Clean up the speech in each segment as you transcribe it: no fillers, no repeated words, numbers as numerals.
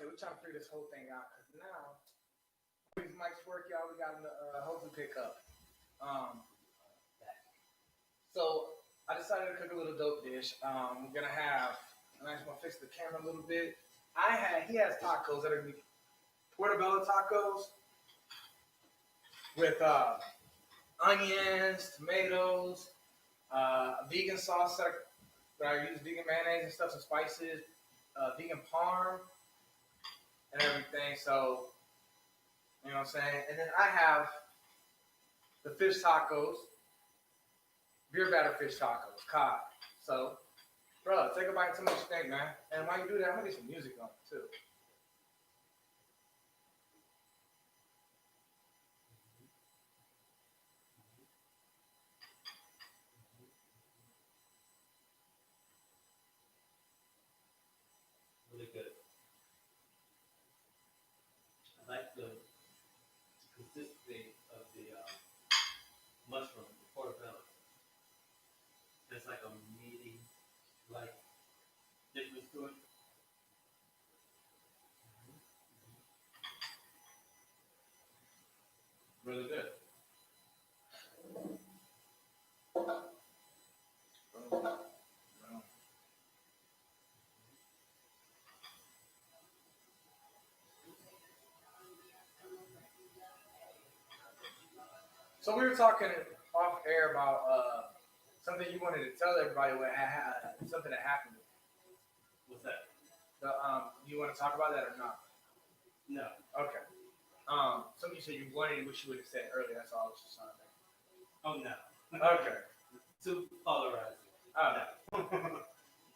Okay, we're trying to figure this whole thing out because now these mics work, y'all. We got them to hopefully pick up. Um, so I decided to cook a little dope dish. We're gonna have. I'm actually gonna fix the camera a little bit. He has tacos that are gonna be portobello tacos with onions, tomatoes, vegan sauce that I use vegan mayonnaise and stuff, some spices, vegan parm and everything. So you know what I'm saying. And then I have the fish tacos, beer batter fish tacos, cod. So, bro, take a bite and tell me what you think, man. And while you do that, I'm gonna get some music on too. Really good. I like the consistency of the mushroom, the portobello. There's like a meaty, like thickness to it. Really good. So we were talking off air about something you wanted to tell everybody something that happened. What's that? You want to talk about that or not? No. Okay. Something you said you wanted, which you would have said earlier. That's all I was just trying to think. Oh no. Okay. Too polarizing. Oh no.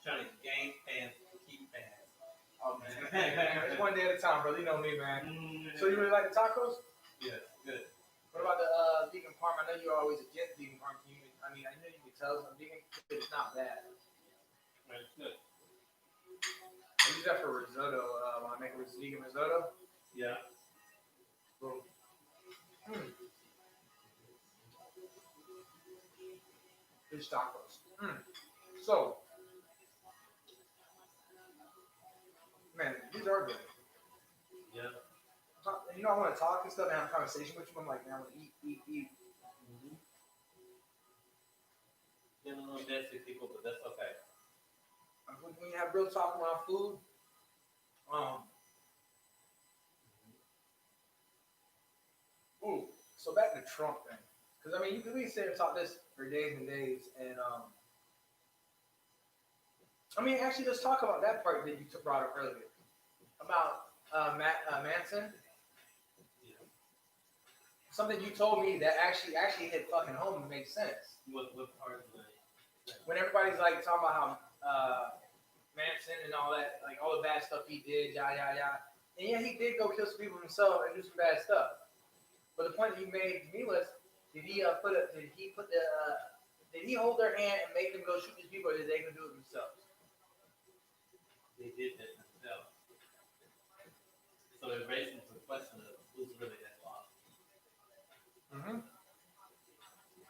Trying to gain fans, keep fans. Oh man. It's one day at a time, brother. You know me, man. Mm-hmm. So you really like the tacos? Yes, good. What about the vegan parm? I know you're always against vegan parm. I know you can tell some vegan, it's not bad. Right, it's good. I use that for risotto. When I make a vegan risotto. Yeah. Boom. Fish tacos. So, man, these are good. Yeah. You know, I want to talk and stuff and have a conversation with you. I'm like, man, I want to eat. Mm-hmm. Getting a little nasty, people, but that's okay. When you have real talk around food, so back to Trump thing, because I mean, we can sit and talk this for days and days, and I mean, actually, let's talk about that part that you brought up earlier about Manson. Yeah. Something you told me that actually hit fucking home and makes sense. What part of the When everybody's like talking about how Manson and all that, like all the bad stuff he did, yada. And yeah, he did go kill some people himself and do some bad stuff. But the point that you made to me was, did he hold their hand and make them go shoot these people, or did they go do it themselves? they did that themselves? So it raises the question of who's really at fault. Mm-hmm.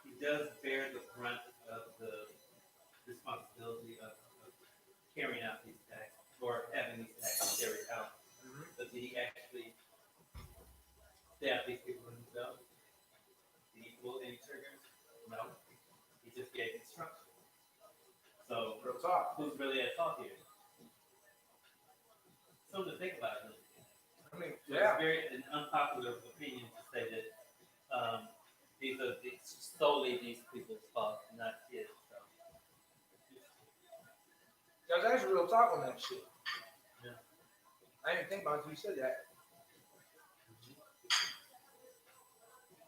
He does bear the brunt of the responsibility of carrying out these attacks or having these attacks carried out. Mm-hmm. But did he actually stab these people himself? Did he pull any triggers? No. He just gave instructions. So, Real talk. who's really at fault here? Something to think about. I mean, So yeah. it's very an unpopular opinion to say that these are solely these people's fault, not his. So. There's actually real talk on that shit. Yeah. I didn't think about it until you said that.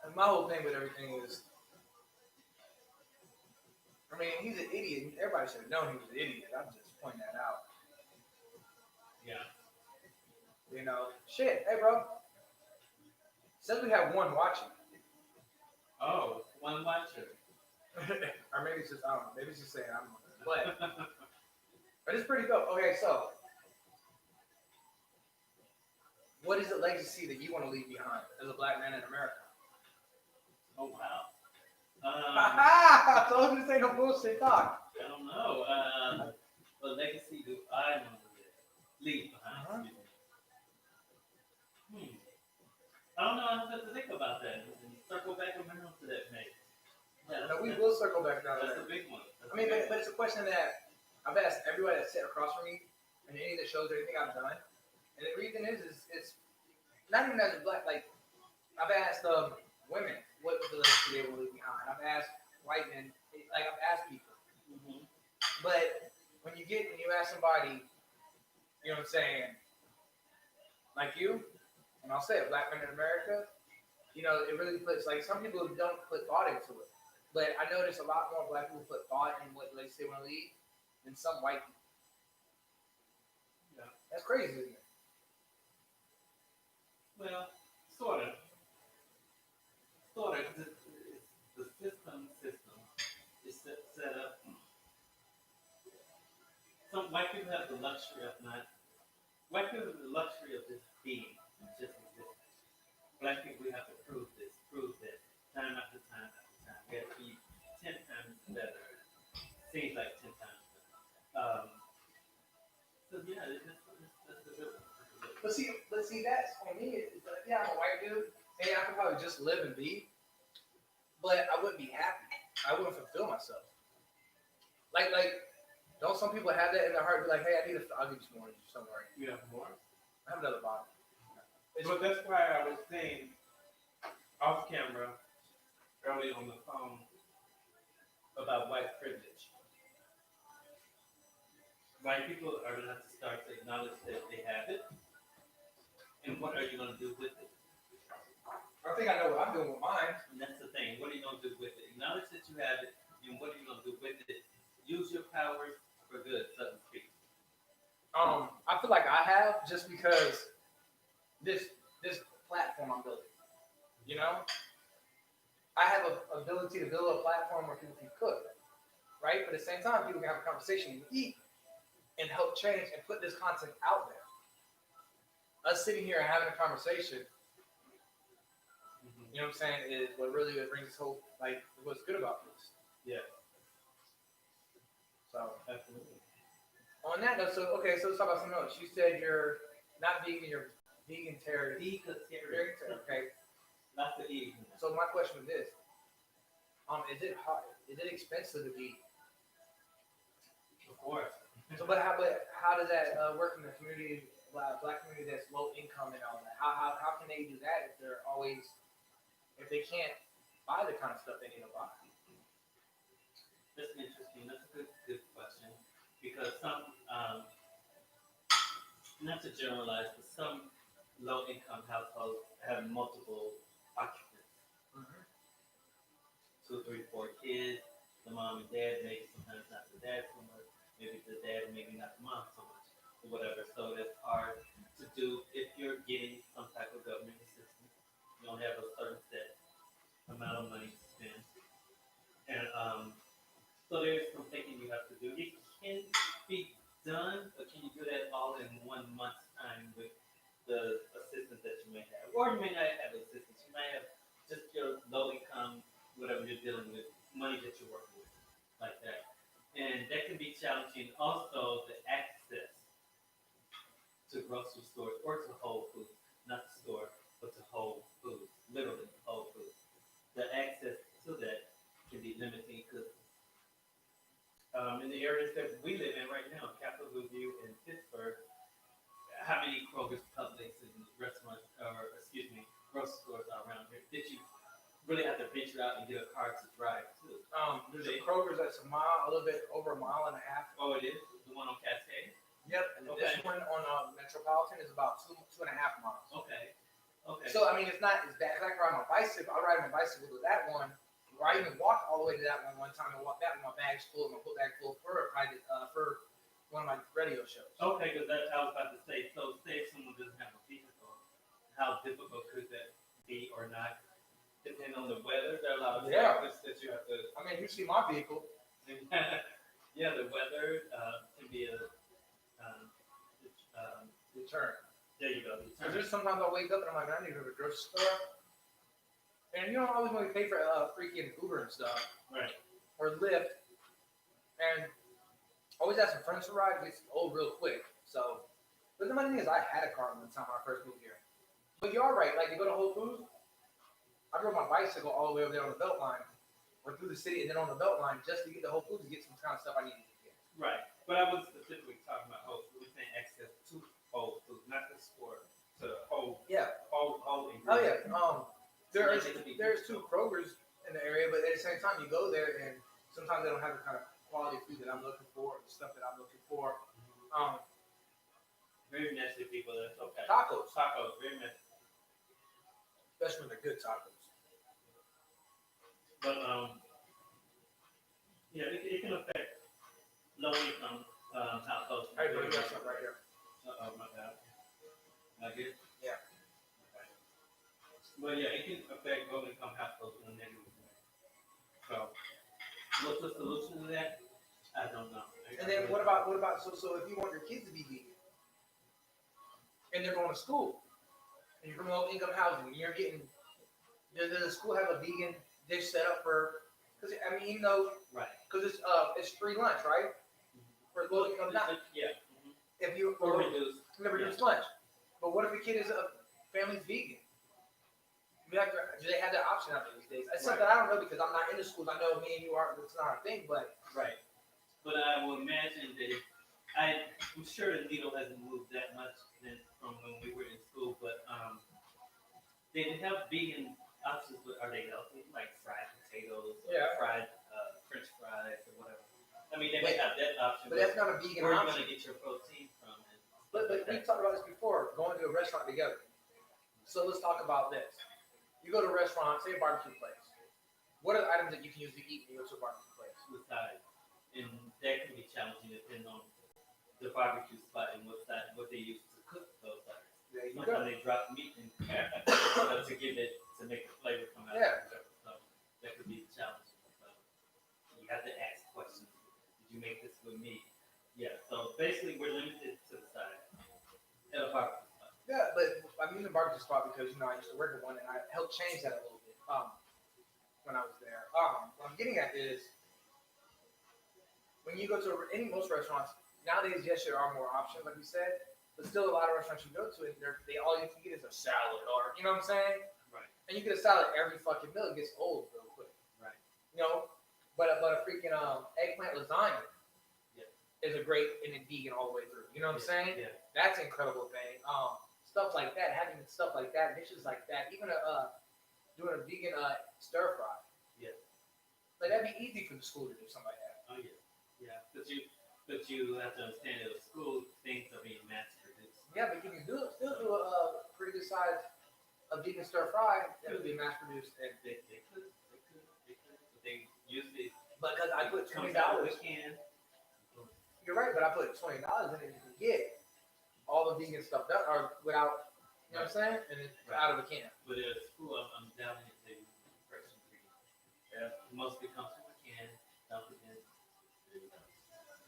And my whole thing with everything is, I mean, he's an idiot. Everybody should have known he was an idiot. I'm just pointing that out. Yeah. You know, shit. Hey, bro. Since we have one watching, Oh, one watcher. or maybe it's just I don't know. Maybe it's just saying I'm. But it's pretty dope. Okay, so what is the legacy that you want to leave behind as a black man in America? Oh wow. I told you this ain't no bullshit talk. I don't know. What legacy do I want to leave behind? I don't know. I have to think about that and circle back around to that, mate. Yeah, No, we will circle back down to that's that. a big one. I mean, but it's a question that I've asked everybody that sat across from me in any of the shows or anything I've done. And the reason is it's not even as a black, like, I've asked women what was the legacy they will leave behind. I've asked white men, like, I've asked people. Mm-hmm. But when you ask somebody, you know what I'm saying, like you, and I'll say it, black men in America, you know, it really puts, like, some people don't put thought into it. But I notice a lot more black people put thought in what they say when they leave than some white people. Yeah. That's crazy, isn't it? Well, sort of. Sort of. The system is set up. Some white people have the luxury of not. White people have the luxury of just being, just existing. Black people, we have to prove this, prove that, time after time after time. We have to be 10 times better. Seems like 10 times better. So yeah, that's the good one. But see, that's for me. It's like, yeah, I'm a white dude. Hey, I could probably just live and be, but I wouldn't be happy. I wouldn't fulfill myself. Like, don't some people have that in their heart? Be like, hey, I'll give you some more. Don't worry. You have more? I have another bottle. But that's why I was saying off camera early on the phone about white privilege. White people are going to have to start to acknowledge that they have it, and what are you going to do with it? I think I know what I'm doing with mine. And that's the thing. What are you going to do with it? Acknowledge that you have it, and what are you going to do with it? Use your powers for good, so to speak. I feel like I have just because this platform I'm building. You know, I have an ability to build a platform where people can cook, right? But at the same time, people can have a conversation and eat and help change and put this content out there. Us sitting here and having a conversation, you know what I'm saying, is what really brings us hope, like, what's good about this. Yeah. So, absolutely. On that note, so let's talk about something else. You said you're not vegan, you're vegetarian. Vegetarian. Okay. Not the E. So my question is this: is it hard? Is it expensive to be? Of course. So, but how does that work in the community, black community that's low income and all that? How can they do that if they can't buy the kind of stuff they need to buy? That's interesting. That's a good question. Because some, not to generalize, but some low-income households have multiple occupants. Mm-hmm. 2, 3, 4 kids. The mom and dad, maybe sometimes not the dad so much. Maybe the dad, maybe not the mom so much, or whatever. So that's hard to do if you're getting some type of government assistance. You don't have a certain set amount of money to spend, and so there's some thinking you have to do. It can be done, but can you do that all in 1 month's time with the assistance that you may have? Or you may not have assistance. You might have just your low income, whatever you're dealing with, money that you're working with, like that. And that can be challenging. Also, the access to grocery stores or to Whole Foods, not the store, but to Whole Foods, literally Whole Foods. The access to that can be limiting because in the areas that we live in right now, Capitol View and Pittsburgh, how many Kroger's, Publix, and restaurants, or excuse me, grocery stores are around here that you really have to venture out and get a car to drive to? There's a Kroger's that's a little bit over a mile and a half. Oh, it is? The one on Cascade? Yep, and this one on Metropolitan is about 2.5 miles. Okay. So I mean, it's not as bad. I can ride my bicycle. I ride my bicycle to that one, or I even walked all the way to that one time and walked that with my bag's full, my foot bag full for one of my radio shows. Okay, because I was about to say, so say if someone doesn't have a vehicle, how difficult could that be or not? Depending on the weather, there are a lot of factors that you have to. I mean, you see my vehicle. Yeah, the weather can be a deterrent. There you go. Because there's sometimes I wake up and I'm like, I need to go to the grocery store, and you don't always want to pay for freaking Uber and stuff, right? Or Lyft, and always ask some friends to ride. It gets old real quick. So, but the funny thing is, I had a car one time when I first moved here. But you are right. Like, you go to Whole Foods, I rode my bicycle all the way over there on the belt line, or through the city, and then on the belt line just to get to Whole Foods to get some kind of stuff I needed to get. Right. But I was specifically talking about Whole Foods. We're saying access to Whole Foods, not the store. To the whole, Yeah. whole Oh ingredient. yeah. There's two Krogers in the area, but at the same time, you go there and sometimes they don't have the kind of quality food that I'm looking for, the stuff that I'm looking for. Very nasty people. That's okay. Tacos, Very nasty. especially when they're good tacos. But yeah, it can affect low income households. Hey, bro, you got something right here. Oh my God. Not good. Yeah. Okay. But yeah, it can affect low income households in a negative way. So, what's the solution to that? I don't know. And then what about so if you want your kids to be vegan and they're going to school and you're from low income housing and you're getting does the school have a vegan dish set up for? Because I mean, you know, right? Because it's free lunch, right? For low income, yeah. If you or reduced lunch, but what if a kid is a family's vegan? Do they have that option out there these days? It's something I don't know because I'm not in the schools. I know me and you are. It's not a thing, but right. But I will imagine that I'm sure the needle hasn't moved that much from when we were in school, but they have vegan options, but are they healthy? Like fried potatoes, or fried French fries, or whatever. I mean, they may have that option, but that's not a vegan option. Where are you option. going to get your protein from? But we talked about this before, going to a restaurant together. So let's talk about this. You go to a restaurant, say a barbecue place. What are the items that you can use to eat when you go to a barbecue place? Besides, and that can be challenging depending on the barbecue spot and what they use to cook those items. There you Sometimes go. they drop meat in to make the flavor come out. Yeah. So that could be challenging. So you have to ask questions. Did you make this with meat? Yeah. So basically, we're limited to the side at a barbecue spot. Yeah, but I'm using a barbecue spot because I used to work at one and I helped change that a little bit when I was there. What I'm getting at is when you go to most restaurants nowadays, yes, there are more options, like we said, but still a lot of restaurants you go to, and they all you can get is a salad, or you know what I'm saying? Right. And you get a salad every fucking meal, it gets old real quick. Right. You know, but a freaking eggplant lasagna is a great and it's vegan all the way through. You know what I'm saying? Yeah. That's an incredible thing. Stuff like that, having stuff like that, dishes like that, even doing a vegan stir fry. Yeah. Like that'd be easy for the school to do something like that. Oh yeah. Yeah. But you have to understand that at school things are being mass produced. Yeah, but you can still do a pretty good size of vegan stir fry that would be mass produced. And they could. But they usually because I put $20. You're right, but I put $20 in it. You can get all the vegan stuff done, or without, you know what I'm saying? And it's out of a can. But at school, I'm doubting if they use fresh ingredients. Yeah. Most of it comes from a can, dump it in.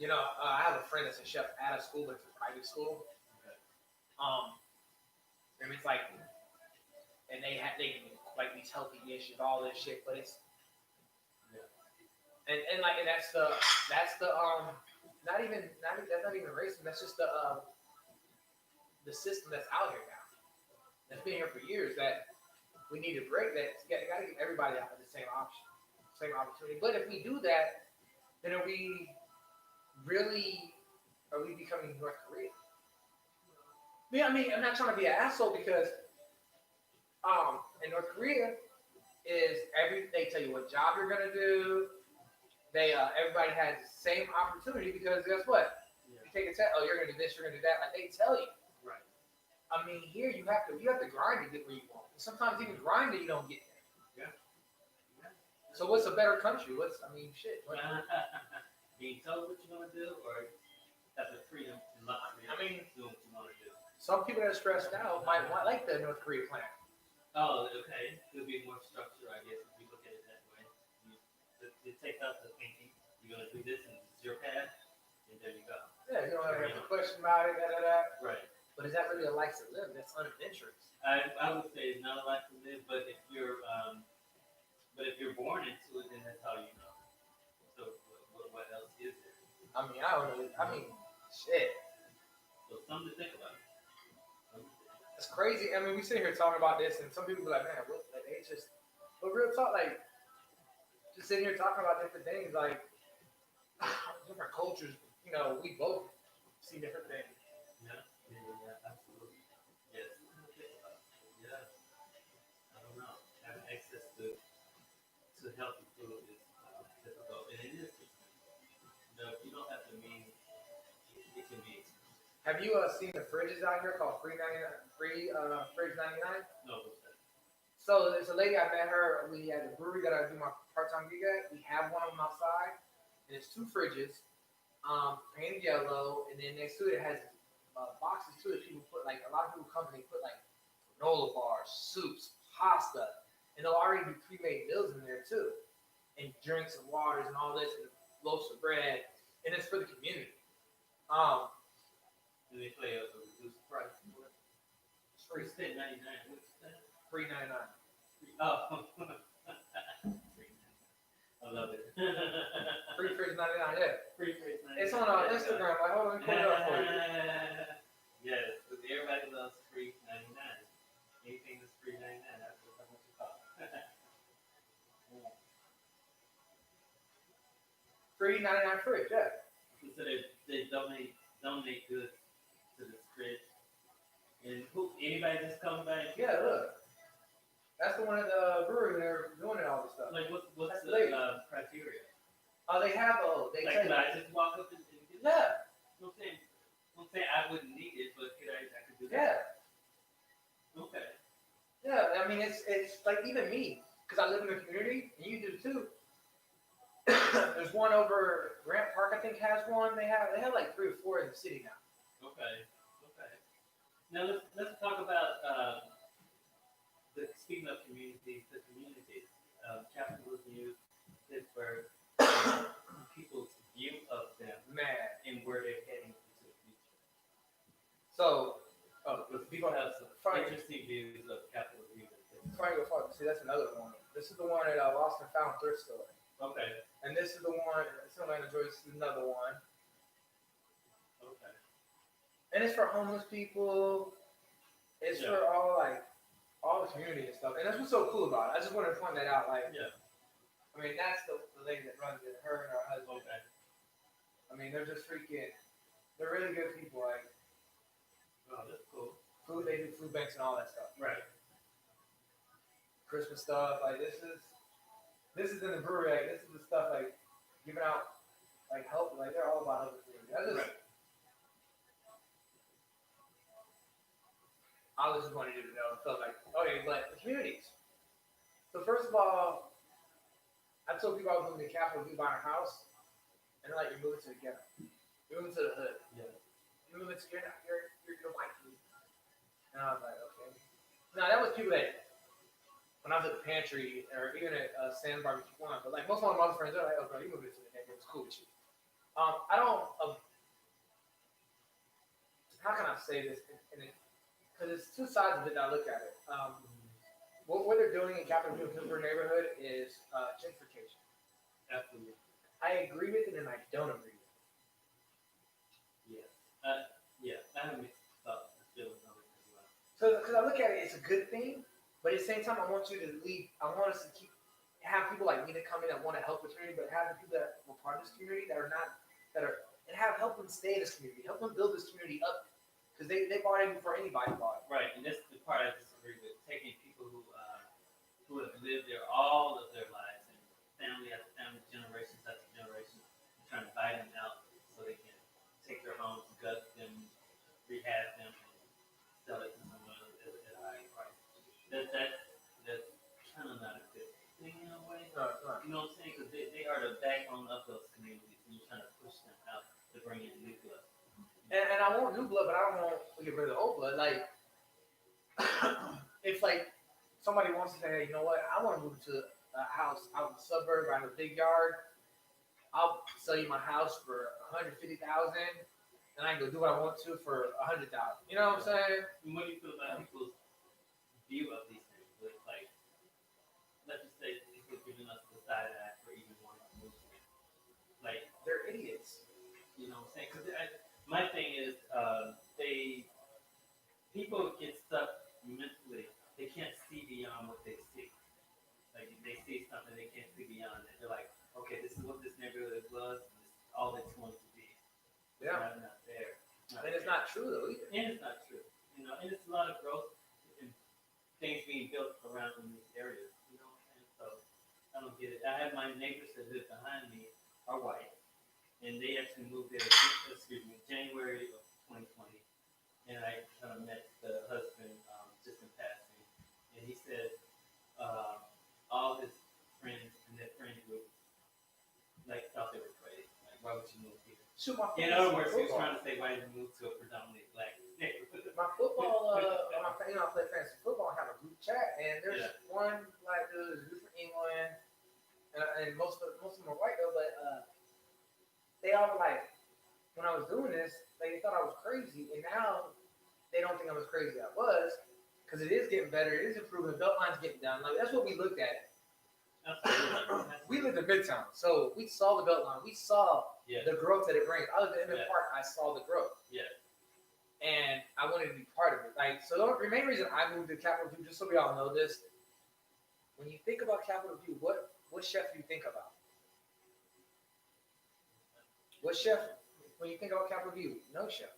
You know, I have a friend that's a chef at a school, but it's a private school. Okay. And it's like, and they like these healthy dishes, all this shit, but it's, and that's the that's not even racist. That's just the system that's out here now. That's been here for years. That we need to break. That got to give everybody the same option, same opportunity. But if we do that, then are we becoming North Korea? Yeah, I mean, I'm not trying to be an asshole because in North Korea they tell you what job you're gonna do. They everybody has the same opportunity because guess what? Yeah. You take a test. Oh, you're gonna do this. You're gonna do that. Like they tell you. Right. I mean, here you have to grind to get where you want. Sometimes even grind it, you don't get there. Yeah. So what's a better country? Shit. Being told what you're gonna do, or have the freedom and luxury of doing what you want to do. Some people that are stressed out might like the North Korea plan. Oh, okay. It'll be more structure, I guess, if you look at it that way. It takes out the thinking. You're gonna do this, and this is your path, and there you go. Yeah, you don't have to question about it, Right. But is that really a life to live? That's unadventurous. I would say it's not a life to live, but if you're born into it, then that's how you know. So what else is there? I don't know. Shit. So something to think about. It's crazy. I mean, we sit here talking about this, and some people be like, man, what? Like, they just, but real talk, like, just sitting here talking about different things, like, different cultures, we both see different things. Yeah, absolutely. Yes. Yeah, I don't know. Having access to healthy food is difficult, and it is expensive. If you don't have the means, it can be expensive. Have you seen the fridges out here called Free 99, Free Fridge 99? No, what's that? So there's a lady I met her. We at the brewery that I do my part-time gig at. We have one of them outside, and it's two fridges, painted yellow, and then next to it has boxes too that people put like a lot of people come and they put like granola bars, soups, pasta, and they'll already do pre-made meals in there too, and drinks and waters and all this, and loaves of bread, and it's for the community. Um, Do they play a reduced price? it's free, You said 99. What's that? free 99. Oh. I love it. Free fridge 99. Yeah, Free fridge 99. it's on Instagram. Like, hold on, let me pull it up for you. Yes, because everybody loves free 99. Anything that's free 99, that's what you call it. Free 99 fridge. Yeah. So they donate goods to this fridge. And anybody just comes by and Yeah, look. That's the one at the brewery. They're doing it all this stuff. like what's That's the criteria? They have they Like, tell could you. I just walk up and get it? Yeah, I'm saying I wouldn't need it, but I could do yeah, that. Okay. yeah. I mean, it's like even me, because I live in the community, and you do too. There's one over Grant Park, I think, has one. They have like 3 or 4 in the city now. Okay. Now let's talk about speaking of communities, the communities, capitalism, youth, Pittsburgh, people's view of them Man. and where they're heading into the future. So, Because people have some interesting views of capitalism. Trying to go far. See, that's another one. This is the one at Lost and Found thrift store. Okay. And this is the one. It's Atlanta, Georgia. This is another one. Okay. And it's for homeless people. It's for all the community and stuff. And that's what's so cool about it. I just wanted to point that out. Like, Yeah. I mean, that's the lady that runs it. Her and her husband. Okay. I mean, they're just freaking. They're really good people. Like, Oh, that's cool. food. They do food banks and all that stuff. Right. Christmas stuff. Like, this is in the brewery. Like, this is the stuff like giving out like help. Like, they're all about helping community. I just wanted you to know. So like, okay, but the communities. So first of all, I told people I was moving to the capital, we buying a house, and they're like, you're moving to the ghetto. You're moving to the hood. Yeah. You're moving to you're white people. And I was like, okay. Now that was people that when I was at the pantry or even at Sam's Barbecue One, but like most of my other friends, they're like, oh bro, you moving to the neighborhood, it's cool with you. I don't how can I say this because it's two sides of it that I look at it. What they're doing in Capitol Hill Pittsburgh neighborhood is gentrification. Absolutely. I agree with it and I don't agree with it. Yeah. I have mixed thoughts and feelings on it as well. So, because I look at it, it's a good thing, but at the same time, I want you to leave. I want us to have people like me to come in that want to help the community, but have the people that were part of this community and help them stay in this community, help them build this community up, because they bought in before anybody bought it. Right, and that's the part I disagree with. Taking people who have lived there all of their lives, and family after family, generations after generations, and trying to buy them out so they can take their homes, gut them, rehab them, and sell it to someone at a high price. That's kind of not a good thing in a way. No, it's not. You know what I'm saying? Because they are the backbone of those communities, and you're trying to push them out to bring in new blood. And I want new blood, but I don't want to get rid of the old blood. Like, if like somebody wants to say, hey, you know what, I want to move to a house out in the suburb, I have a big yard. I'll sell you my house for $150,000, and I can go do what I want to for $100,000. You know what I'm saying? And what do you feel about people's view of these things? With like, let's just say people giving us the side eye for even wanting to move here. Like, They're idiots. you know what I'm saying? Because my thing is, people get stuck mentally. They can't see beyond what they see. Like they see something they can't see beyond it. They're like, okay, this is what this neighborhood was. And this is all it's going to be. It's Yeah. not there. And it's not true though either. And it's not true. And it's a lot of growth and things being built around in these areas. And so I don't get it. I have my neighbors that live behind me are white, and they actually moved there. January of 2020, and I met the husband just in passing, and he said all his friends in that friend group thought they were crazy. Like, why would you move here? Shoot, my In other words, he was trying to say why did you move to a predominantly black neighborhood? My football, I play fantasy football. I have a group chat, and there's one black dude who's from England, and most of them are white though. But they all were like, when I was doing this, they thought I was crazy, and now they don't think I'm as crazy as I was, because it is getting better, it is improving. The belt line's getting down. Like that's what we looked at. We lived in Midtown, so we saw the belt line. We saw the growth that it brings. I lived in Emmett Park. I saw the growth. Yeah. And I wanted to be part of it. Like, so the main reason I moved to Capitol View, just so we all know this, when you think about Capitol View, what chef do you think about? What chef, when you think about Capitol View? No chef.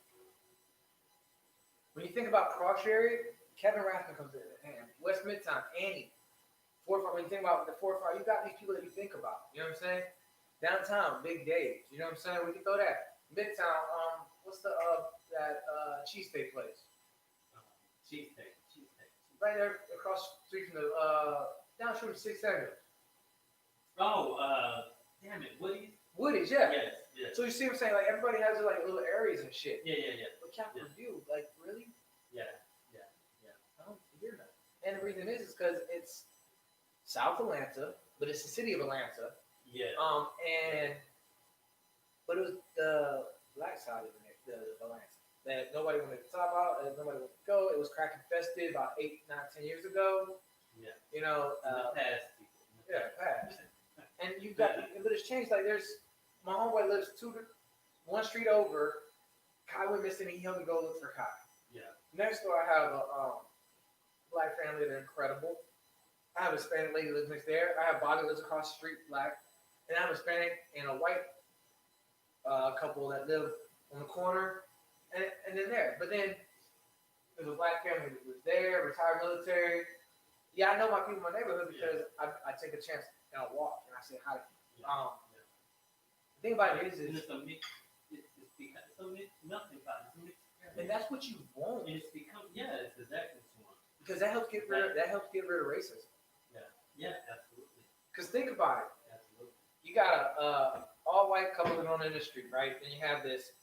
When you think about Crawford area, Kevin Rathman comes in. And West Midtown, Annie. 4-5, when you think about the 4-5, you got these people that you think about. You know what I'm saying? Downtown, Big Dave. You know what I'm saying? We can throw that. Midtown, what's the that cheesesteak place? Cheesesteak. Right there across the street from the down from 6th Avenue. Oh, damn it, Woody's, yeah. Yes. So you see what I'm saying? Like everybody has their like little areas and shit. Yeah. But Capitol View, like really? Yeah. I don't hear that. And the reason is because it's South Atlanta, but it's the city of Atlanta. Yeah. But it was the black side of the Atlanta that nobody wanted to talk about, and nobody wanted to go. It was crack infested about 8, 9, 10 years ago. Yeah. You know. Past people. Past. And you've got, but it's changed. Like my homeboy lives one street over. Kai went missing. He helped me go look for Kai. Yeah. Next door, I have a black family. They're incredible. I have a Hispanic lady that lives next there. I have Bobby lives across the street, black, and I have a Hispanic and a white couple that live on the corner, and then there. But then there's a black family that was there, retired military. Yeah, I know my people in my neighborhood because I take a chance and I walk and I say hi to people. The thing about it is it's a mix. It's a melting pot. And that's what you want. And it's become it's exactly what you want. Because that helps get rid of racism. Yeah, absolutely. Because think about it. Absolutely. You got a all-white couple living on the street, right? Then you have this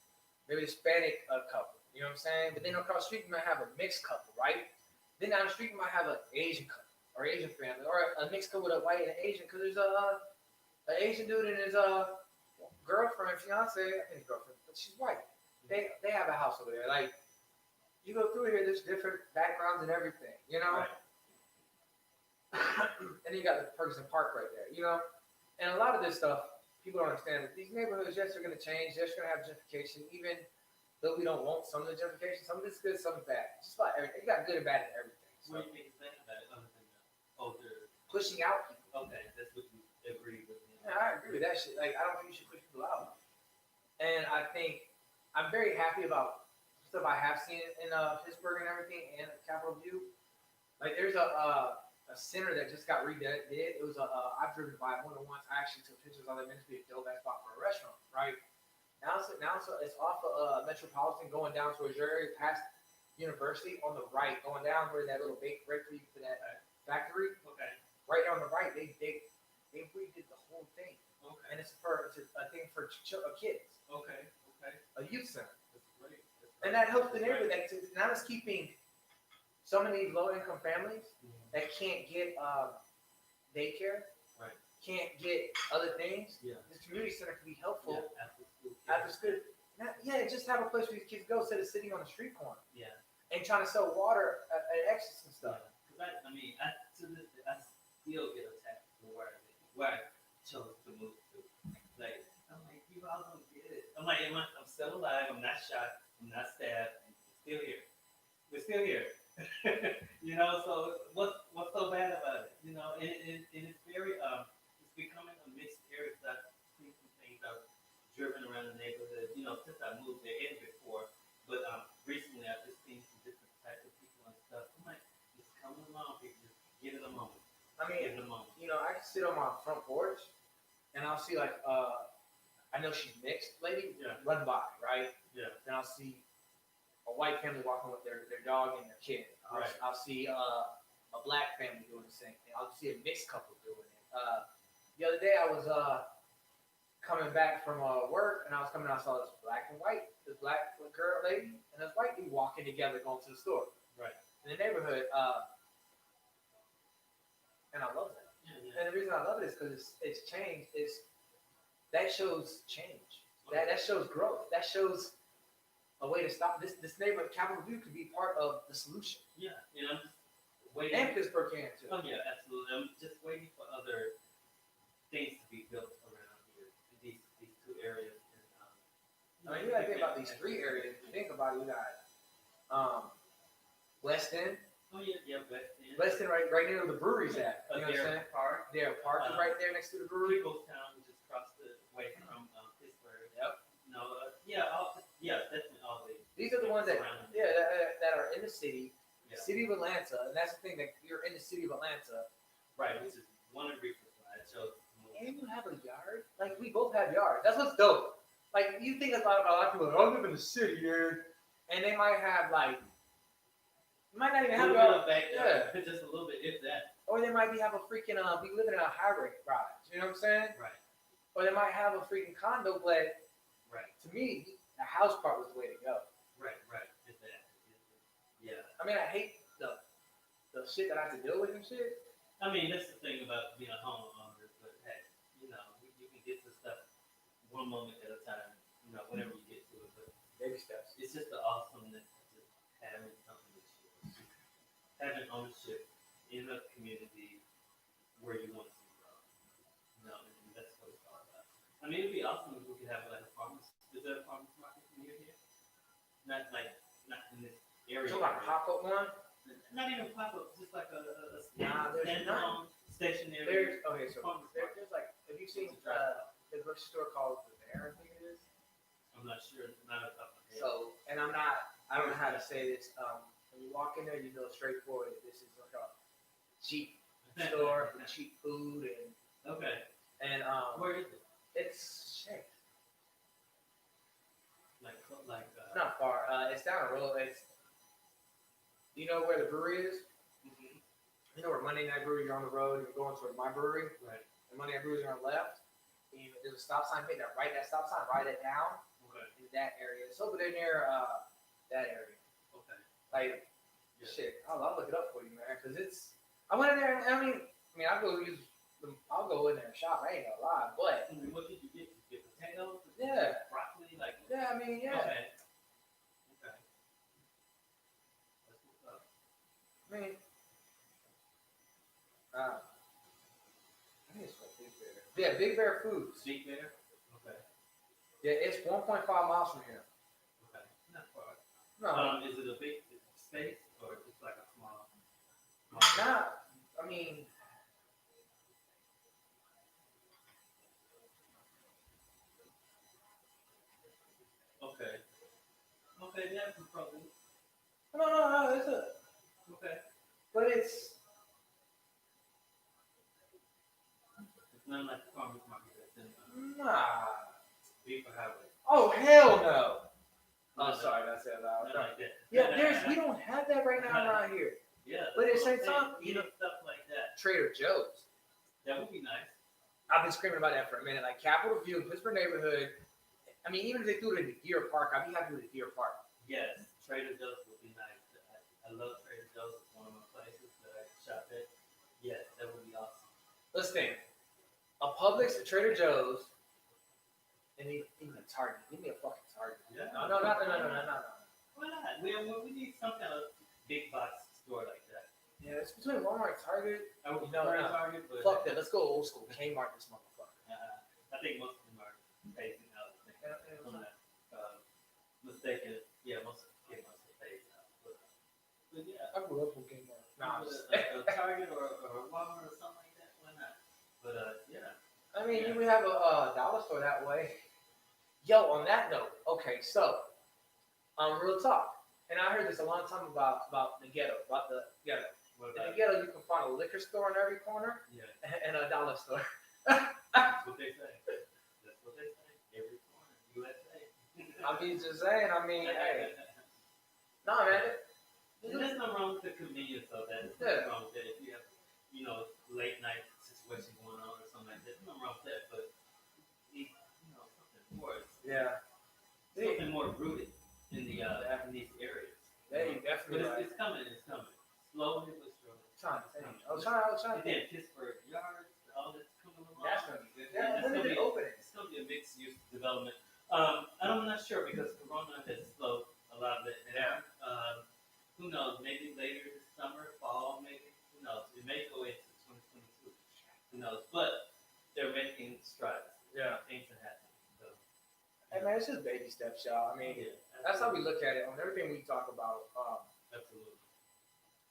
maybe Hispanic couple. You know what I'm saying? But then across the street you might have a mixed couple, right? Then down the street you might have an Asian couple or Asian family or a mixed couple with a white and an Asian. Because there's an Asian dude and his girlfriend, fiance, I think girlfriend, but she's white. They have a house over there. Like you go through here, there's different backgrounds and everything, you know. Right. And then you got the Ferguson Park right there, you know. And a lot of this stuff, people don't understand that these neighborhoods, yes, are going to change. Yes, you're going to have gentrification, even though we don't want some of the gentrification. Some of it's good, some is bad. Just about everything. You got good and bad in everything. So, what do you think about it other than the older pushing out people. Okay, that's what you agree with me. Yeah, I agree with that shit. Like, I don't think you should push people out. And I think I'm very happy about stuff I have seen in Pittsburgh and everything, and Capitol View. Like, there's a center that just got redid. It was I've driven by it more than once. I actually took pictures of it. Meant to be a dope ass spot for a restaurant, right? Now it's off of Metropolitan going down towards your area, past University on the right, going down where that little bakery for that factory. Okay. Right on the right, they redid the whole thing. Okay. And it's a thing for kids. Okay. A youth center. That's great. And that helps the neighborhood. Now it's keeping so many low-income families that can't get daycare, right? Can't get other things. Yeah. This community center can be helpful. Yeah, after school. Just have a place where these kids go instead of sitting on the street corner. Yeah. And trying to sell water at exits and stuff. Because I still get attacked from where I chose to move to. Like, I'm like, you all don't get it. I'm like, I'm still alive. I'm not shot. I'm not stabbed. I'm still here. We're still here. So what's so bad about it? And it's very it's becoming a mixed area. 'Cause I've seen some things. I've driven around the neighborhood. Since I moved there and before, but recently I've just seen some different types of people and stuff. I'm like, just coming along, people, just give it a moment. I Give mean, it a moment. I can sit on my front porch and I'll see like I know she's mixed lady Yeah. run by, right? Yeah. Then I'll see a white family walking with their dog and their kid. Right. I'll see a black family doing the same thing. I'll see a mixed couple doing it. The other day I was coming back from work and I was coming out, I saw this black girl lady and this white dude walking together going to the store. Right. In the neighborhood, and I love that. Yeah. And the reason I love it is because it's changed. That shows change. That shows growth. That shows a way to stop this neighborhood. Capitol View could be part of the solution. Yeah. I'm just waiting. And Pittsburgh can too. Oh yeah, absolutely. I'm just waiting for other things to be built around here in these two areas. And, you gotta think about these three areas. If you think about it, you got West End. Oh yeah, West End. West End, right near where the brewery's at. You know what I'm saying? Park. Their park is right there next to the brewery. Peoplestown, which is across the way from Pittsburgh. Yep. No, definitely all these. These are the ones that are in the city. Yeah. City of Atlanta, and that's the thing, that you're in the city of Atlanta. Right, which is one of the reasons why I chose to move. And you have a yard? Like, we both have yards. That's what's dope. Like, you think about a lot of people, like, I live in the city, dude. And they might have, like, might not even have a yard. Just a little bit, if that. Or they might have a freaking, be living in a hybrid garage. You know what I'm saying? Right. Or they might have a freaking condo, but right. To me, the house part was the way to go. Right. If that. Yeah. I mean, I hate the shit that I have to deal with and shit. I mean, that's the thing about being a homeowner, but hey, you can get to stuff one moment at a time, whenever you get to it. But baby steps. It's just the awesomeness of just having something that you having ownership in a community where you want to see growth. And that's what it's all about. I mean, it'd be awesome if we could have like a farmers. Is there a farmers market near here? Not in this area. So like a pop-up one? Not even pop-up, just like a standalone stationary. There's like, have you seen the grocery store called the Bear? I think it is. I'm not sure. Not off the top of my head. So, and I don't know how to say this. When you walk in there, you know straightforward that this is like a cheap store for cheap food Okay. And where is it? It's shit. It's not far. It's down the road. Do you know where the brewery is? Mm-hmm. You know where Monday Night Brewery, you're on the road, you're going toward my brewery. Right. And Monday Night Brewery, you're on the left. And there's a stop sign, hit that stop sign, write it down. Okay. In that area. It's over there near that area. Okay. Like, shit, I'll look it up for you, man. Because I went in there, and I mean, I'll go in there and shop. I ain't gonna lie, but. I mean, what did you get? Did you get potatoes? Yeah. Broccoli? Yeah, I mean, yeah. Okay. That's what's up. I mean, I think it's called Big Bear. Yeah, Big Bear Foods. Big Bear? Okay. Yeah, it's 1.5 miles from here. Okay. Not far. No. Is it a big space or just like a small? I mean, okay. Okay, that's a problem. No, it's okay. But it's not like the farmer's market that's in Beef or highway. Oh, hell no. Oh, sorry, that's it loud. Not like that. Yeah, we don't have that right now around here. Yeah. But at the same time, stuff like that. Trader Joe's. That would be nice. I've been screaming about that for a minute. Like Capitol View, Pittsburgh neighborhood. I mean, even if they threw it in the Deer Park, I'd be happy with the Deer Park. Yes, Trader Joe's would be nice. I love Trader Joe's. It's one of my places that I shop at. Yes, that would be awesome. Let's think. A Publix, a Trader Joe's, and even a Target. Give me a fucking Target. Yeah. No. Why not? We need some kind of big box store like that. Yeah, it's between Walmart and Target. I would prefer Target, but fuck that. Let's go old school. Kmart, this motherfucker. I think most of them are phasing out. I'm not mistaken. Yeah, most of them are phasing out. I grew up with Kmart. Nah, A Target or a Walmart or something like that. Why not? But yeah. I mean, Yeah. we have a dollar store that way. Yo, on that note, okay, so real talk, and I heard this a long time about the ghetto, What In the about ghetto, you can find a liquor store in every corner yeah? and a dollar store. That's what they say. That's what they say. Every corner, USA. I mean, just saying. I mean, hey, no, man. And there's nothing wrong with the convenience of that. There's nothing wrong with that. If you have, late night situation going on or something like that, there's nothing wrong with that. But something more. Yeah. Something more rooted in the in these areas. Yeah, you definitely But right. it's coming. It's coming. Slowly but surely. I was trying. And then Pittsburgh yards, all that's coming along. That's gonna be good. Yeah, Yeah, when did it open? It's gonna be a mixed use development. I'm not sure because Corona has slowed a lot of it down. Who knows? Maybe later this summer, fall, maybe. Who knows? It may go into 2022. Who knows? But they're making strides. Yeah. Things are happening. So. Hey man, it's just baby steps, y'all. I mean, that's how we look at it on everything we talk about. Absolutely.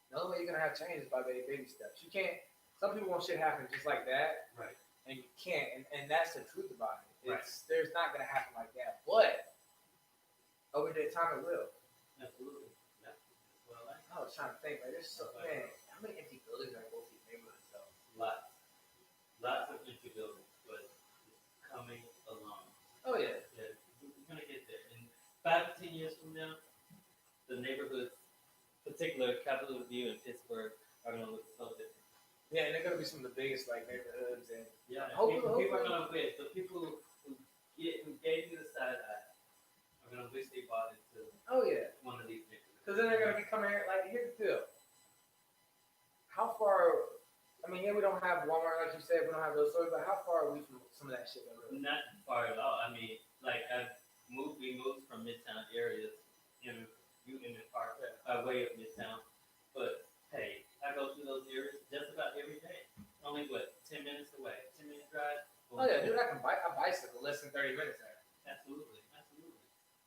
The only way you're gonna have change is by baby steps. You can't. Some people want shit happen just like that, Right. and you can't. And that's the truth about it. Right. There's not gonna happen like that, but over the time it will. Absolutely. Yeah. Well, I was trying to think, like, there's so man, how many empty buildings are in both these neighborhoods though? Lots of empty buildings, but it's coming along. Oh yeah. Yeah, we're gonna get there. In 5 to 10 years from now, the neighborhoods, particular Capitol View and Pittsburgh, are gonna look so different. Yeah, and they're gonna be some of the biggest like neighborhoods and People are gonna wish. The people who gave you the side eye are gonna wish they bought into one of these neighborhoods. Because then they're gonna be coming here like, here's the deal. How far? I mean, yeah, we don't have Walmart like you said. We don't have those stores, but how far are we from some of that shit? Not far at all. I mean, like we moved from Midtown areas in Park by way of Midtown, but hey, I go through those areas just about every day. Only 10 minutes away, 10-minute drive. Oh yeah, dude, I can bicycle less than 30 minutes there. Absolutely.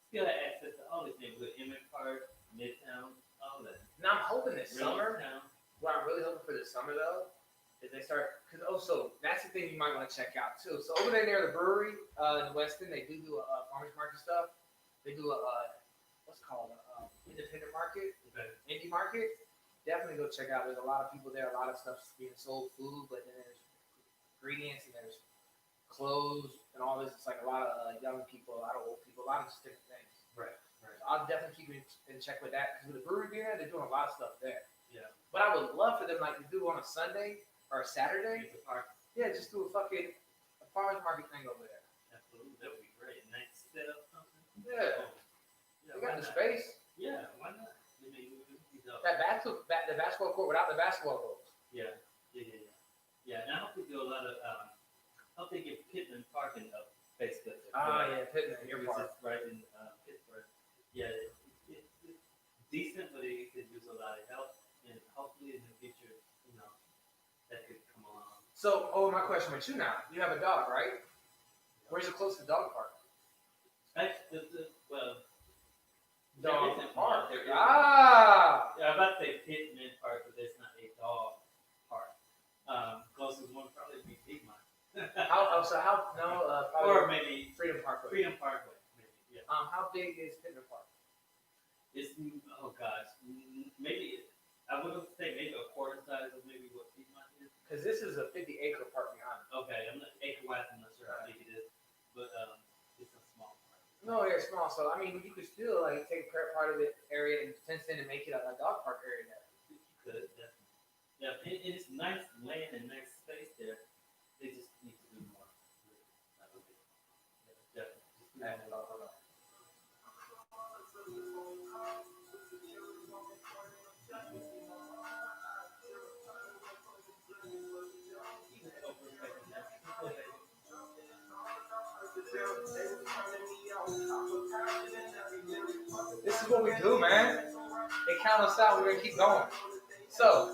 Still have access to all these neighborhoods, Emmett Park, Midtown, all that. Now I'm hoping this summer. Town. What I'm really hoping for this summer though is they start because so that's the thing you might want to check out too. So over there near the brewery in the Weston, they do a farmers market stuff. They do a what's called independent market, indie market. Definitely go check out. There's a lot of people there. A lot of stuff's being sold, food, but then there's ingredients and there's clothes and all this. It's like a lot of young people, a lot of old people, a lot of just different things. Right. So I'll definitely keep in check with that because with the brewery being there, they're doing a lot of stuff there. Yeah. But I would love for them like to do on a Sunday or a Saturday. Yeah, just do a farmers market thing over there. Absolutely, that would be great. Nice set up something. Yeah. You got the space. Yeah, why not? The basketball court without the basketball goals. Yeah. And I hope they do a lot of. I hope they get Pittman parking up, basically. Pittman, your park. Right in Pittsburgh. Yeah, it's decent, but it could use a lot of help, and hopefully in the future, that could come along. So, my question with you now. You have a dog, right? Where's the closest dog park? Dog park. Yeah, I'm about to say Pittman Park, but there's not a dog park. Closest one probably be Piedmont. Probably or maybe Freedom Parkway. Freedom Parkway, maybe. Yeah. How big is Pittman Park? It's maybe I wouldn't say maybe a quarter size of maybe what Piedmont is. Because this is a 50-acre park behind it. Okay, I'm not acre-wise. I'm not sure how big it is, but it's a small park. No, it's small. So I mean, you could still like take part of the area and fence in and make it a dog park area there. You could definitely. Yeah, it's nice land and nice space there. They just need to do more. Yeah, definitely. Hold on. This is what we do, man. They count us out. We're gonna keep going. So,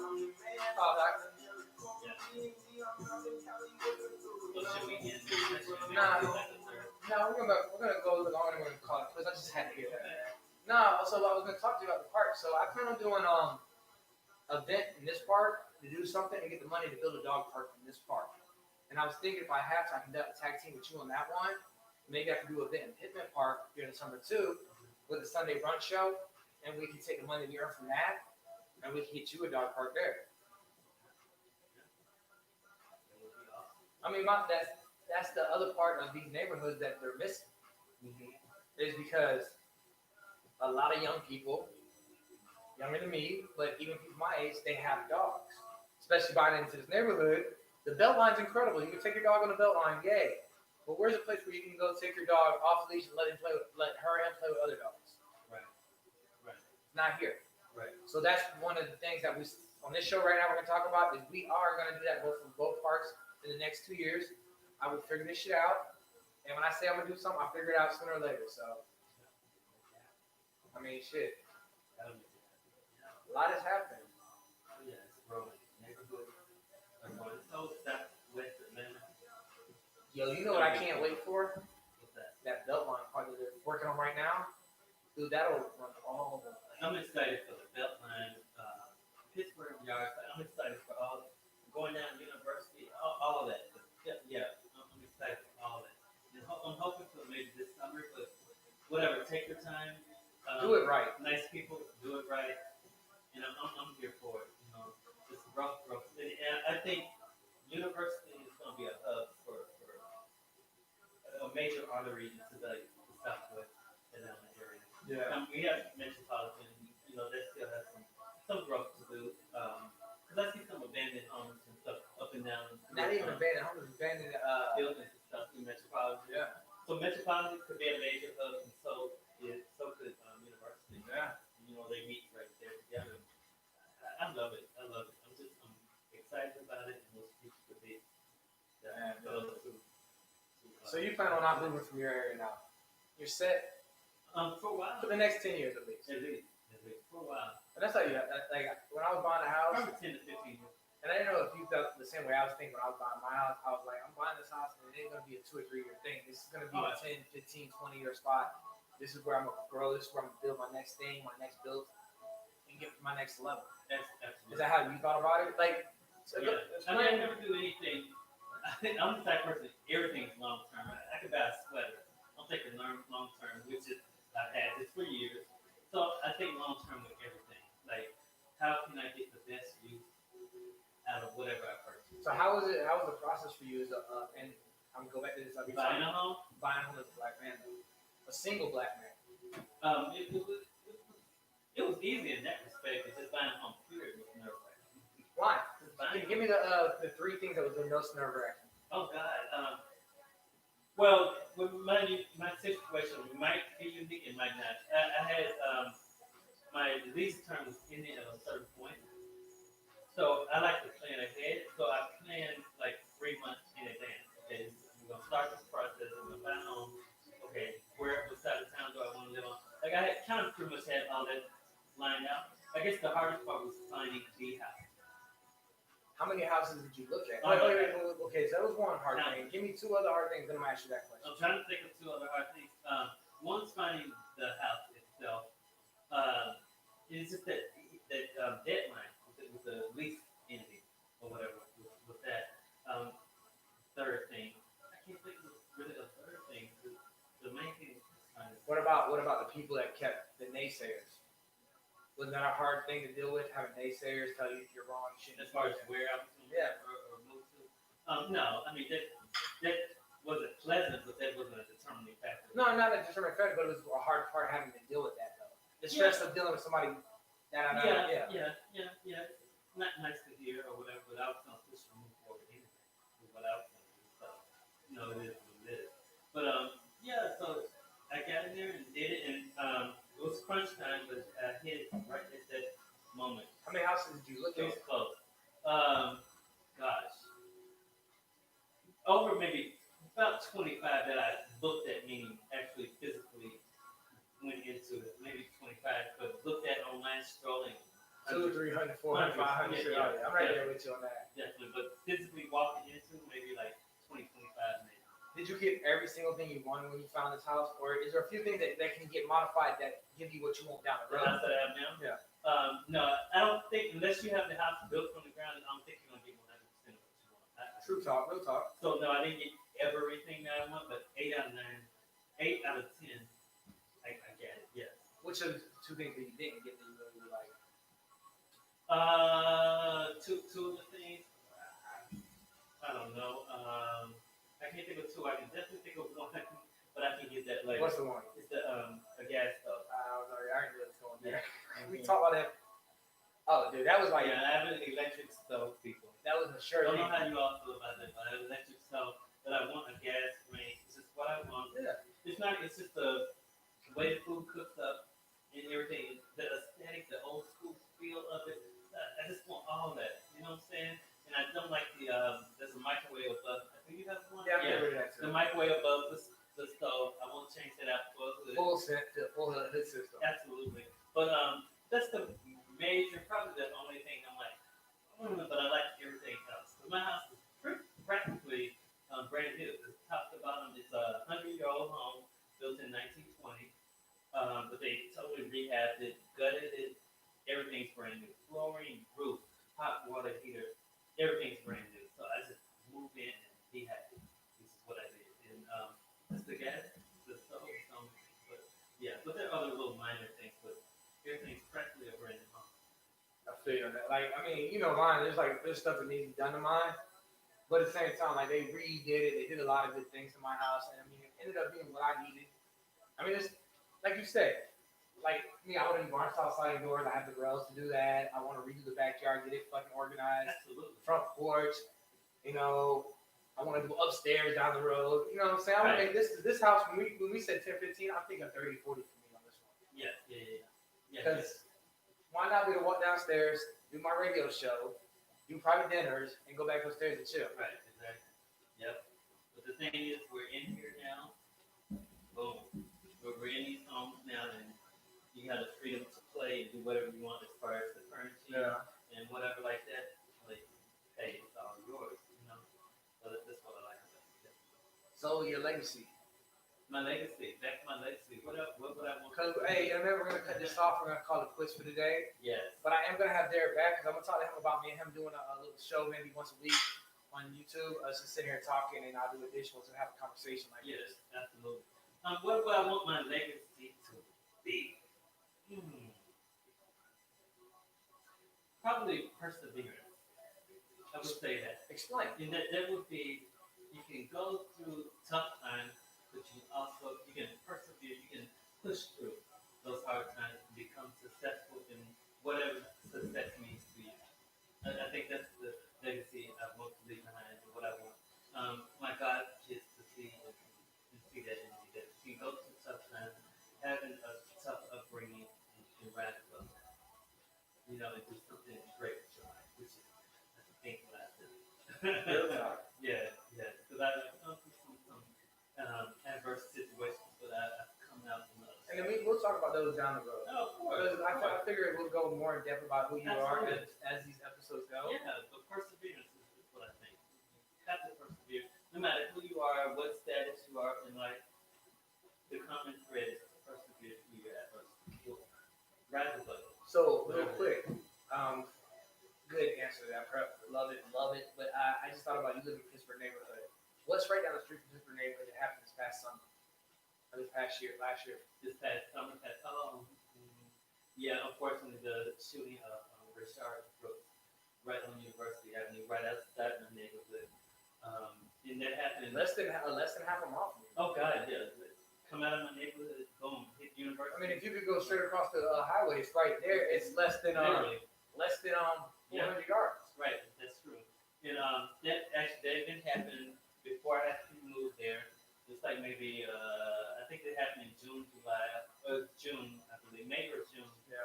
we're gonna go look on and we're gonna call it because I just had to hear that. No, so I was gonna talk to you about the park. So I plan on doing event in this park to do something and get the money to build a dog park in this park. And I was thinking if I have to, I can tag team with you on that one. Maybe I can do an event in Pittman Park during the summer too, with a Sunday brunch show, and we can take the money we earn from that, and we can get you a dog park there. That would be awesome. I mean, that's the other part of these neighborhoods that they're missing Mm-hmm. is because a lot of young people, younger than me, but even people my age, they have dogs. Especially buying into this neighborhood, the belt line's incredible. You can take your dog on the belt line, yay. But where's a place where you can go take your dog off leash and let her and play with other dogs? Right. Right. Not here. Right. So that's one of the things that we on this show right now we're gonna talk about is we are gonna do that both parks in the next 2 years. I will figure this shit out, and when I say I'm gonna do something, I'll figure it out sooner or later. So, I mean, shit, That'll make it happen. a lot has happened. Yeah, it's growing. Neighborhood are growing. So that's West Atlanta. Yo, you know what I can't wait for? What's that? That belt line part that they're working on right now. Dude, that'll run all over. I'm excited for the Beltline, Pittsburgh yards. I'm excited for all going down to university, all of that. Yeah, I'm excited for all that. And I'm hoping for maybe this summer, but whatever, take your time. Do it right. Nice people, do it right. And I'm here for it. You know, just growth. And I think university is going to be a hub for a major artery into the Southwest Atlanta area. Yeah. We have Metropolitan, you know, they still have some growth to do. Because I see some abandoned homes and stuff up and down. Not even abandoned homes, abandoned. Buildings and stuff in Metropolitan. Yeah. So Metropolitan could be a major hub, and so could university. Yeah. You know, they meet right there together. I love it. I'm excited about it, and those people could be. So you plan on not moving from your area now? You're set For a while. for the next 10 years at least. At least. For a while. And that's how you like when I was buying a house. Probably 10 to 15 years. And I didn't know if you felt the same way I was thinking when I was buying my house. I was like, I'm buying this house and it ain't going to be a 2 or 3 year thing. This is going to be a 10, 15, 20 year spot. This is where I'm going to grow. This is where I'm going to build my next thing, my next build, and get to my next level. That's absolutely. Is that how you thought about it? Like, so Yeah. I mean, I never do anything. I'm the type of person, everything's long term. I could buy a sweater. I'm thinking long term, which is, I've had this for years. So I think long term with everything. Like, how can I get the best use out of whatever I purchase? So how was it? How was the process for you? And I'm gonna go back to this. Buying a home? Buying a home as a black man, a single black man. It was easy in that respect. It's just buying a home period was nerve-wracking. Why? Just buying Give me the 3 things that was the most nerve wracking. Oh God. Well, with my situation might be unique, it might not. I had my lease term was ending at a certain point, so I like to plan ahead. So I planned like 3 months in advance. Okay, we're gonna start this process. We're gonna buy a home. Okay, what side of town do I want to live on? Like I had kind of pretty much had all that lined out. I guess the hardest part was finding the house. How many houses did you look at? Oh, Wait. Okay, so that was one hard thing. Give me 2 other hard things, then I'm gonna ask you that question. I'm trying to think of 2 other hard things. One's finding the house itself. It's just that deadline with the lease ending or whatever with that. Third thing, I can't think of really a third thing. The main thing is finding. What about the people that kept the naysayers? Wasn't that a hard thing to deal with? Having naysayers tell you you're wrong, you shouldn't. As far as where I was going or move to. No, I mean that wasn't pleasant, but that wasn't a determining factor. No, not a determined factor, but it was a hard part having to deal with that though. The stress of dealing with somebody. Yeah. Not nice to hear or whatever, but I was gonna push and move forward anyway with what I was gonna do. So, it is what it is. But so I got in there and did it, and it was crunch time, but I hit it right at that moment. How many houses did you look It at? was close. Gosh. Over maybe about 25 that I looked at, meaning actually physically went into it. Maybe 25, but looked at online, strolling. 200, 300, 400, 500. Yeah. I'm right there with you on that. Definitely, but physically walking into maybe like 20, 25 maybe. Did you get every single thing you wanted when you found this house, or is there a few things that can get modified that give you what you want down the The road? house that I have now? Yeah. No, I don't think unless you have the house built from the ground, I don't think you're gonna get 100% of what you want. True talk, real talk. So no, I didn't get everything that I want, but 8 out of 10, I get it. Yes. Which of the two things that you didn't get that you really would like? Two of the things. I don't know. I can't think of two. I can definitely think of one, but I can get that later. What's the one? It's the a gas stove. I was already, I already knew what's going there. Yeah. We talked about that. Oh, dude, that was like, Yeah, I have an electric stove, people. that was a sure I don't thing. know how you all feel about that, but I have an electric stove, but I want a gas range. It's just what I want. Yeah. It's not. It's just the way the food cooks up and everything. The aesthetic, the old school feel of it. I just want all that. You know what I'm saying? And I don't like the. There's a microwave above. I think you have one. Yeah, I'm getting rid of that The too. microwave above the stove. I won't change that out for a hood. Full hood system. Absolutely. But that's the major, probably the only thing I'm like. But I like everything else. But my house is practically brand new. Top to bottom, it's a 100-year-old home built in 1920. But they totally rehabbed it, gutted it. Everything's brand new. Flooring, roof, hot water heater, everything's brand new. So I just move in and be happy. This is what I did. And that's the gas, the stove. But yeah, but there are other little minor things, but everything's practically a brand new home. I feel you on that. Like, I mean, you know, mine, there's stuff that needs to be done to mine. But at the same time, like, they redid it. They did a lot of good things to my house. And I mean, it ended up being what I needed. I mean, it's like you said, like me, I want to do barn style sliding doors. I have the rails to do that. I want to redo the backyard, get it fucking organized. Absolutely. Front porch, you know. I want to do upstairs down the road. You know what I'm saying? I want to make this house, when we said 10, 15, I'm thinking 30, 40 for me on this one. Yeah. Because why not be able to walk downstairs, do my radio show, do private dinners, and go back upstairs and chill? Right, exactly. Yep. But the thing is, we're in here now. Boom. We're in these homes now, and you have the freedom to play and do whatever you want as far as the furniture and whatever like that. Like, hey, it's all yours, you know. So that's what I like about it. So your legacy. My legacy. Back to my legacy. What would I want? Because, hey, I remember we're going to cut this off. We're going to call it quits for today. Yes. But I am going to have Derek back because I'm going to talk to him about me and him doing a little show maybe once a week on YouTube. Us just sitting here talking, and I'll do additionals and have a conversation like this. Yes, absolutely. What would I want my legacy to be? Probably perseverance. I would say that. Explain. And that would be, you can go through tough times, but you can persevere, you can push through those hard times and become successful in whatever success means to you. I think that's the legacy I want to leave behind and what I want my God kids to see and see that in me. That you go through tough times, having a tough upbringing and rise above that. You know, and do something great with your life, which is, I think, what I do. Yeah. Because I've gone through some adverse situations, but I've come out from those. And then we'll talk about those down the road. Oh, of course. Because I figure we'll go more in depth about who you Absolutely. are as these episodes go. Yeah, but perseverance is what I think. You have to persevere. No matter who you are, what status you are in life, the common thread is to persevere through your adversity. You'll rise above it. So, real quick, good answer to that. Love it. But I just thought about you live in Pittsburgh neighborhood. What's right down the street from Pittsburgh neighborhood that happened this past summer? Or this past year, last year? This past summer, yeah, unfortunately, the shooting of Richard Brooks right on University Avenue, right outside my neighborhood. And that happened Less than half a mile from you. Oh God, yeah. Come out of my neighborhood, boom, hit University. I mean, if you could go straight across the highway, it's right there. It's less than 400 yards. Right, that's true. And that didn't happen before I actually moved there. It's like maybe I think it happened in June, I believe, May or June. Yeah.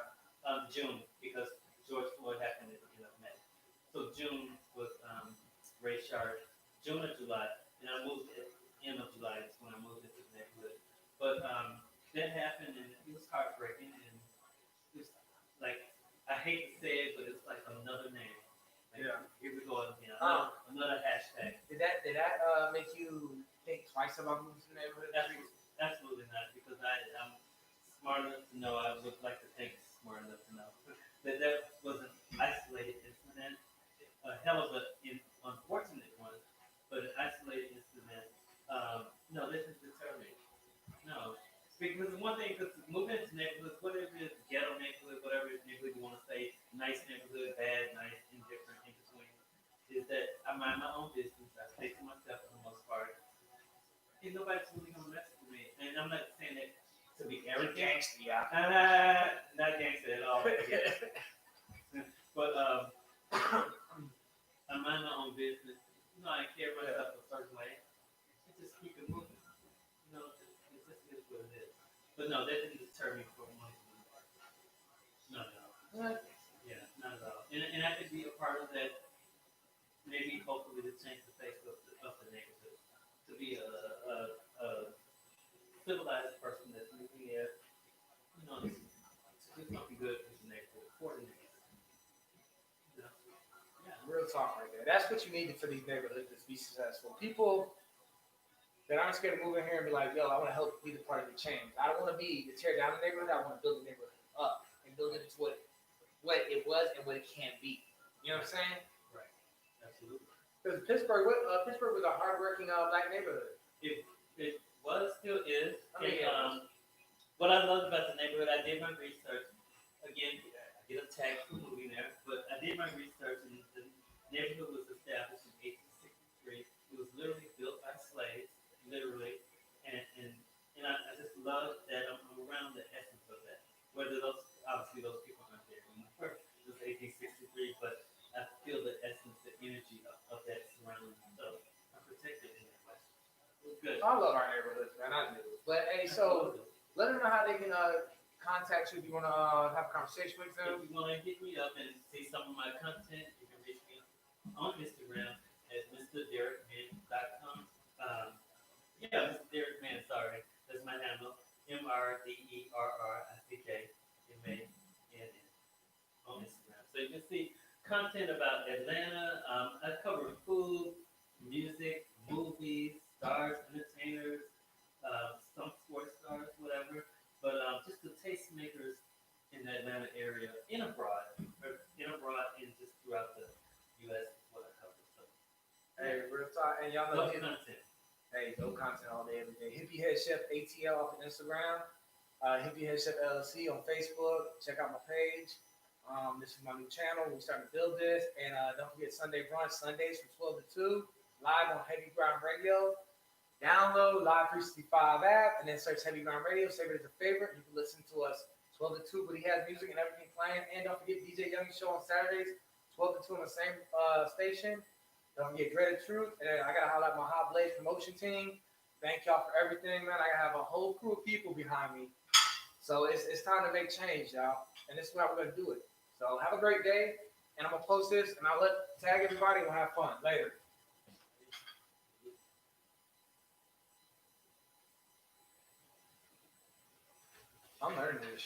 June, because George Floyd happened at the end of May. So June was Ray Sharp. June or July, and I moved at the end of July. That's when I moved into the neighborhood. But that happened, and it was heartbreaking. And it was like, I hate to say it, but it's like another name. Like, here we go again. Another hashtag. Did that make you think twice about moving to the neighborhood? Absolutely not, because I'm smart enough to know. I would like to think smart enough to know that wasn't isolated own business. I carry myself a certain way and just keep it moving. It just is what it is. But no, that didn't deter me from wanting to do art. Not at all. Yeah. Yeah, not at all. And I could be a part of that, maybe hopefully to change the face of the neighborhood. To be a civilized person that's looking at, to do something good for the neighborhood, for the neighborhood. You know? Yeah. Real talk right there. That's what you need for these neighborhoods to be successful. People that aren't scared to move in here and be like, yo, I want to help be the part of the change. I don't want to be to tear down the neighborhood. I want to build the neighborhood up and build it into what it was and what it can be. You know what I'm saying? Right. Absolutely. Because Pittsburgh was a hardworking black neighborhood. It was, still is. I mean, What I loved about the neighborhood, I did my research. Again, I get attacked for moving there, but I did my research, and the neighborhood was established in 1863. It was literally built by slaves, literally, and I just love that I'm around the essence of that. Whether obviously those people aren't there anymore. It was 1863, but I feel the essence, the energy of that surrounding. So I'm protected in that way. It was good. I love our neighborhoods, man. I do. But hey, so let them know how they can contact you if you want to have a conversation with them. If you want to hit me up and see some of my content, you can reach me on Instagram at mrderekman.com. Yeah, Mr. Derek Man, sorry. That's my handle. MRDERRICKMANN on Instagram. So you can see content about Atlanta. I cover food, music, movies, stars, entertainers, some sports stars, whatever. But just the tastemakers in the Atlanta area, in abroad, and just throughout the U.S. is what I cover. So, Hey, real talk. And y'all know content. Hey, dope content all day, every day. Hippie Head Chef ATL off of Instagram. Hippie Head Chef LLC on Facebook. Check out my page. This is my new channel. We're starting to build this. And don't forget Sunday brunch, Sundays from 12 to 2, live on Heavy Ground Radio. Download Live 365 app and then search Heavy Ground Radio. Save it as a favorite. You can listen to us 12 to 2, but he has music and everything playing. And don't forget DJ Young's show on Saturdays, 12 to 2 on the same station. Don't forget Dreaded Truth. And I got to highlight my Hot Blaze promotion team. Thank y'all for everything, man. I have a whole crew of people behind me. So it's time to make change, y'all. And this is how we're going to do it. So have a great day. And I'm going to post this and I'll tag everybody and we'll have fun later. I'm learning this.